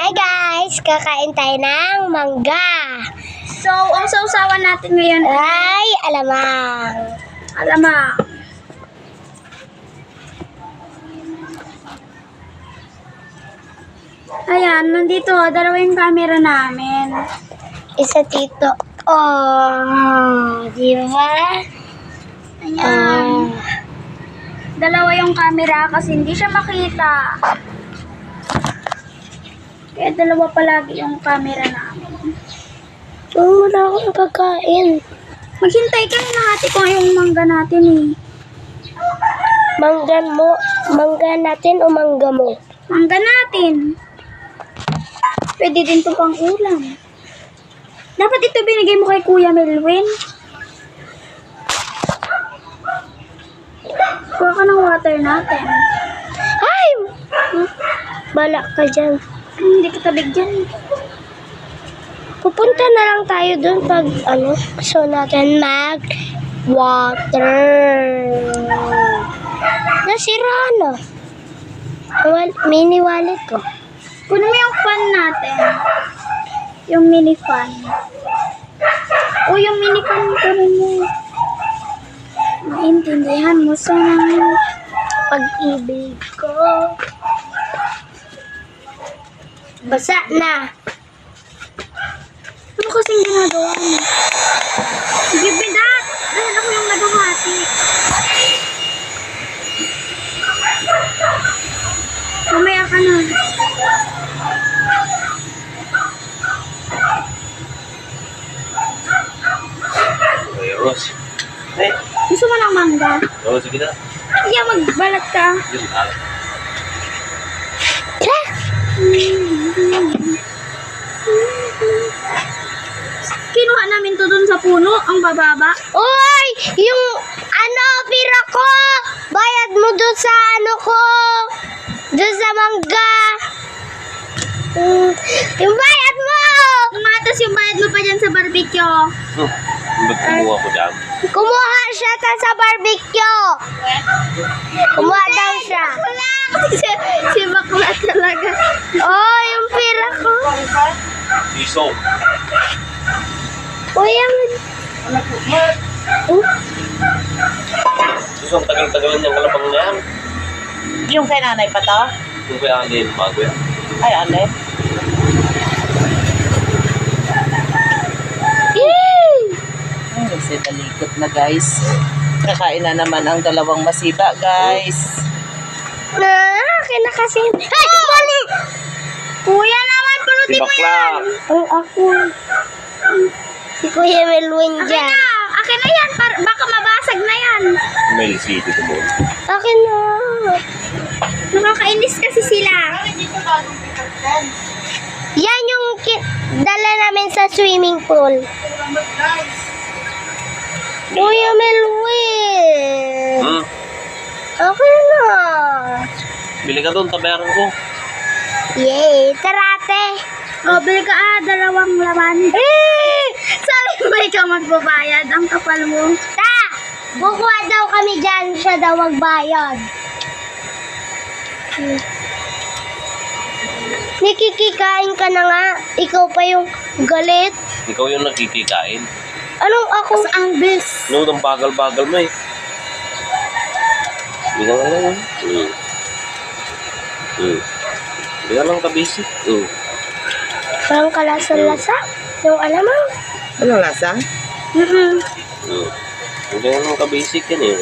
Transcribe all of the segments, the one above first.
Hi guys! Kakain tayo ng mangga. So, ang sausawan natin ngayon Ay, alamang. alamang. Ayan, nandito, dalawa yung camera namin. Isa dito. Oh, di ba? Ayan. Dalawa yung camera kasi hindi siya makita. Kaya dalawa palagi yung camera namin. Wala akong pagkain. Maghintay ka, hinahati ko yung mangga natin eh. Mangga natin o mangga mo? Mangga natin. Pwede din to pang ulam. Dapat ito binigay mo kay Kuya Melwin. Kuha ka ng water natin. Ay! Bala ka dyan. Hindi kita bigyan. Pupunta na lang tayo dun pag gusto natin mag-water. Nasira na. Mini wallet ko. Kunin mo yung fan natin. Yung mini fan. O yung mini fan kunin mo. Maintindihan mo sa Pag-ibig ko. Basa na. ano kasing ginagawa mo? Give me that! Dahil ako yung nagahati. Mamaya ka na. Hey, Rose. Hey. Gusto mo ng mangga? Oo, sige na. Iya, magbalat ka. Yun, alam. Kinuha namin to dun sa puno, ang bababa. Uy! Yung pira ko! Bayad mo doon sa ko! Doon sa mangga! Yung bayad mo! Tumatas yung bayad mo pa dyan sa barbecue. Ba't kumuha ko dyan? Kumuha siya sa barbecue! Kumuha daw siya. Wala! Kasi si bakla talaga. Oh, yung pira ko. Iso. Uy, Iso, ang tagal-tagalan niyang kalapang na yan. Yung kay nanay pa to? Kung kaya alin, bago yan. Ay, ane. Kasi nalikot na guys. Kakain na naman ang dalawang masiba guys. kinakasin. Ay, mali! Kuya naman, pulutin Si mo bakla. yan. Ang ako. Si Kuya Melwin Akin dyan. na. Akin na yan. Baka mabasag na yan. May city ko mo. Akin na. Nakakainis kasi sila. Yan yung dala namin sa swimming pool. Kuya Melwin. Akin na. Bili ka doon, tabayaran ko. Yay! Tarate! O, bili ka dalawang laman. Sabi mo ikaw magbabayad. Ang kapal mo. Ta! Bukuha daw kami dyan. Siya daw magbayad. Nikikikain ka na nga. Ikaw pa yung galit. Ikaw yung nakikikain. Anong ako? Mas ang best. No, ang bagal-bagal mo eh. Bigyan ka lang. Bigyan lang ka basic. Parang kalasa-lasa. Yung alamang. Ano lasa? Bigyan lang ka basic yan eh.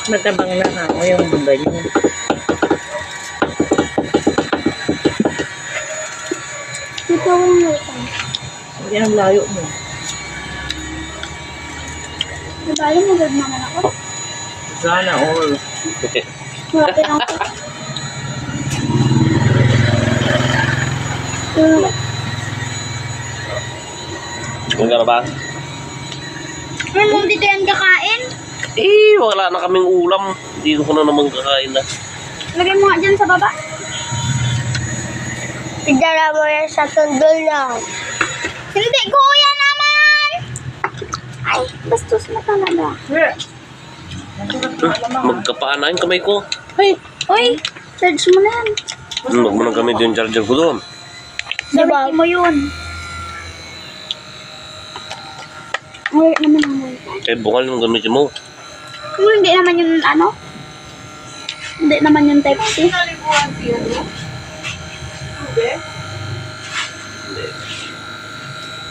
Matabang na ako yung bumba niyo. Ito ang lupa. Yan ang layo mo. Nabali mo gad naman ako. Sana all. Malapit lang ako. Ang garabang. Ano mo dito yan kakain? Eh, wala na kaming ulam. Dito ko na naman kakain na. Lagay mo nga dyan sa baba. Idala mo yan sa tundol na. Hindi, kuya naman! Ay, bastos na talaga. Magkapaanahin kamay ko. Ay, Uy, charge mo na yan. Huwag mo nang gamitin yung charger ko doon. Diba? Gamitin mo yun. Ay, naman ang wifi. Eh, bungal yung gamitin mo. Kung hindi naman yung ano? Hindi naman yung type C.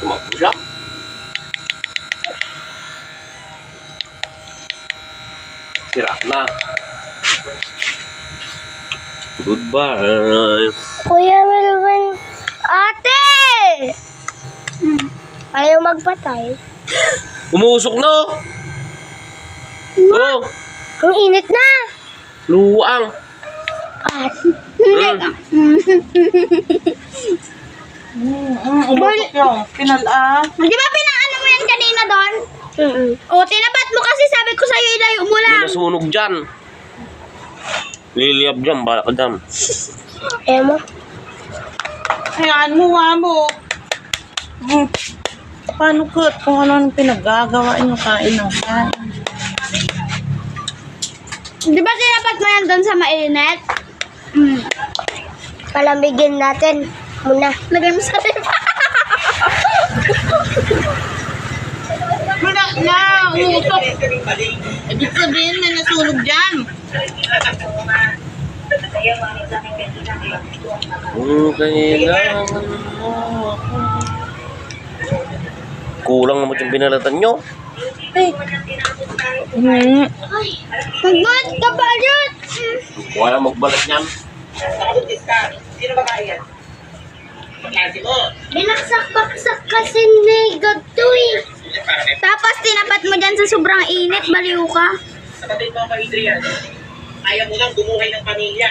Tumakbo siya. Tira na. Goodbye. Kuya Melvin, ate! Ayaw magpatay. Umusok na! Oh! Ang init na! Luwang! At, umusok yung pinala. Di ba pinaano mo yan kanina doon? O, tinapat mo kasi sabi ko sa'yo ilayo mo May lang. nasunog dyan. Liliyab dyan, bala ka dyan. Emo, Hayaan mo, mo. Paano Kurt? Kung ano ang pinaggagawa nyo, kain ng kain. Di ba tinapat mo yan doon sa mainit? palamigin natin muna. Lagay mo sa lipa. Wala na, umusok. Ibig sabihin, may nasunog dyan. Kung kailangan mo ako. Kulang naman yung binalatan nyo. Magbuhat ka pa dyan. Wala magbalat niyan. Binaksak-baksak kasi ni Gatoy. Tapos tinapat mo dyan sa sobrang init, baliw ka. Kapatid mo ako, Adrian. Ayaw mo lang bumuhay ng pamilya.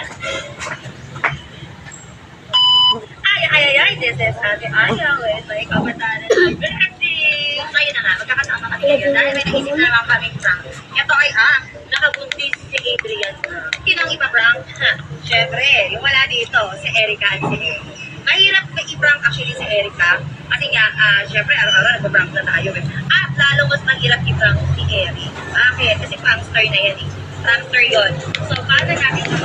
Ay, this is Ate Ayaw. May kabataan na kayo na nga, magkakasama kami ngayon. Dahil may naisip na naman kaming prank. Ito ay nakabuntis si Adrian. Sinong ipa-prank? Siyempre, yung wala dito, si Erica at si Eri. Mahirap na i-prank actually si Erica. Kasi nga, siyempre, araw-araw nagpa-prank na tayo. At lalo mas mahirap i-prank si Eri. Bakit? Kasi prankster na yan eh. Prankster yun. So, paano natin ito?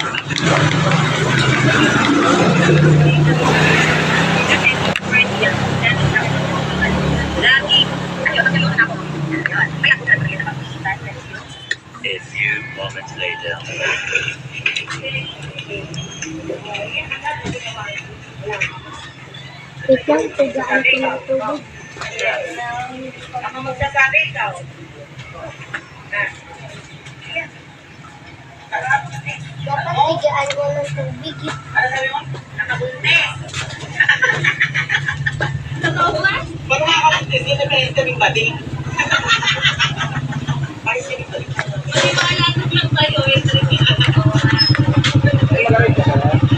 Kasi, friend yan. Lagi. Ayun, natulungan ako. Ayun. May ako na talaga nakapagkita. A few moments later. Wait lang, tigaan ko ng tubig. Ako magsasabi ikaw. Dapat tigaan mo ng tubig. Ano sabi mo? Nakabuntis. Totoo ba? Bago nga ako buntis, yun na may kaming bading. Ay, sige. Maliwanag lang tayo.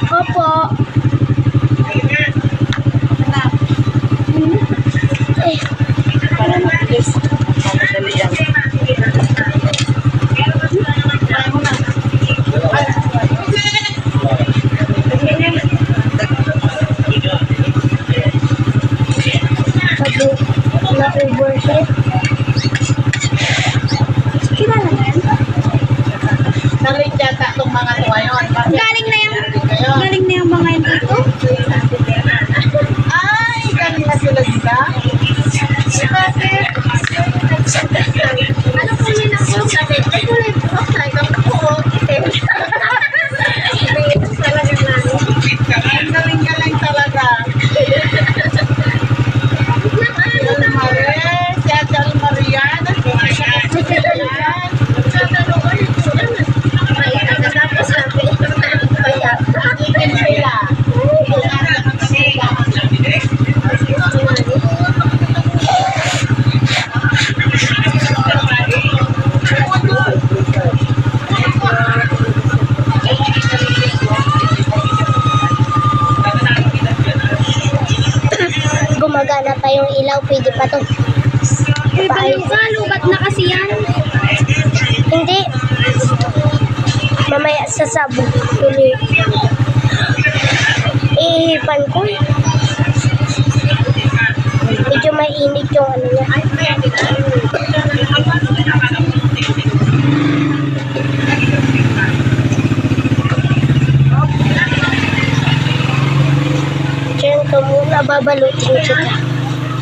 Opo. Para mabilis. Mamadali yan. Na-overheat. Kilala mo yan? Nalit yata itong mga ito ngayon. Galing na yung mga yan dito. Ay, galing na sila dito. Ano po yun ang po sabi? Ay, kulay po. Sabi ko po. Itim. Talagang namin. Ang galing-galing talaga. Si Adel Marian. Gumagana pa yung ilaw, pwede pa to. Baliw ka, lubat na kasi yan. Hindi. Mamaya sasabog tuloy. Ihipan ko. Medyo mainit yung ano niya. Ito muna, babalutin kita.